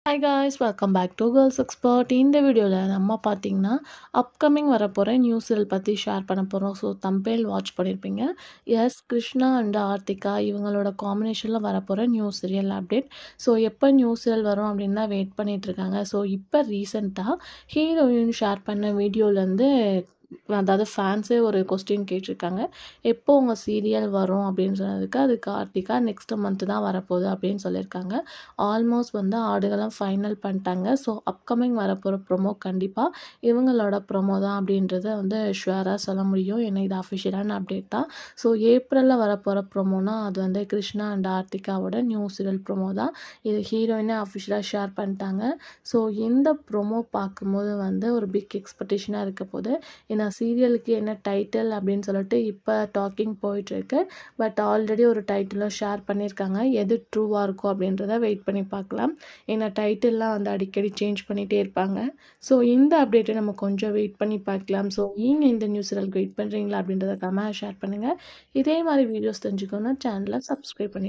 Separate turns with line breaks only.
Hi guys welcome back to girls expert. இந்த வீடியோவில் நம்ம பார்த்தீங்கன்னா அப்கமிங் வரப்போகிற நியூஸ் சீரியல் பற்றி ஷேர் பண்ண போகிறோம். ஸோ தம்பேல் வாட்ச் பண்ணியிருப்பீங்க. எஸ் கிருஷ்ணா அண்ட் ஆர்த்திகா இவங்களோட காம்பினேஷனில் வரப்போகிற நியூஸ் சீரியல் அப்டேட். ஸோ எப்போ நியூஸ் சீரியல் வரும் அப்படின்னு தான் வெயிட் பண்ணிட்டு இருக்காங்க. ஸோ இப்போ ரீசெண்டாக ஹீரோயின் ஷேர் பண்ண வீடியோலேருந்து அதாவது ஃபேன்ஸே ஒரு கொஸ்டின் கேட்டிருக்காங்க. எப்போ உங்கள் சீரியல் வரும் அப்படின்னு சொன்னதுக்கு அது கார்த்திகா நெக்ஸ்ட் மந்த் தான் வரப்போகுது அப்படின்னு சொல்லியிருக்காங்க. ஆல்மோஸ்ட் ஆடுகளம் ஃபைனல் பண்ணிட்டாங்க. ஸோ அப்கமிங் வரப்போகிற ப்ரொமோ கண்டிப்பாக இவங்களோட ப்ரொமோ தான் அப்படின்றத ஷுவராக சொல்ல முடியும். ஏன்னா இது அஃபிஷியலான அப்டேட் தான். ஸோ ஏப்ரலில் வரப்போகிற ப்ரொமோனா அது கிருஷ்ணா அண்ட் ஆர்த்திகாவோட நியூ சீரியல் ப்ரொமோ தான். இது ஹீரோயினே அஃபிஷியலாக ஷேர் பண்ணிட்டாங்க. ஸோ இந்த ப்ரொமோ பார்க்கும்போது ஒரு பிக் எக்ஸ்பெக்டேஷனாக இருக்க போது. ஏன்னா சீரியலுக்கு என்ன டைட்டில் அப்படின்னு சொல்லிட்டு இப்போ டாக்கிங் போயிட்டுருக்கு. பட் ஆல்ரெடி ஒரு டைட்டிலும் ஷேர் பண்ணியிருக்காங்க. எது ட்ரூவாக இருக்கும் அப்படின்றத வெயிட் பண்ணி பார்க்கலாம். ஏன்னா டைட்டில்லாம் அடிக்கடி சேஞ்ச் பண்ணிகிட்டே இருப்பாங்க. ஸோ இந்த அப்டேட்டை நம்ம கொஞ்சம் வெயிட் பண்ணி பார்க்கலாம். ஸோ நீங்கள் இந்த நியூஸ் சேனலுக்கு வெயிட் பண்ணுறீங்களா அப்படின்றத கமெண்ட் ஷேர் பண்ணுங்கள். இதே மாதிரி வீடியோஸ் தெரிஞ்சுக்கணுன்னா சேனலை சப்ஸ்கிரைப் பண்ணி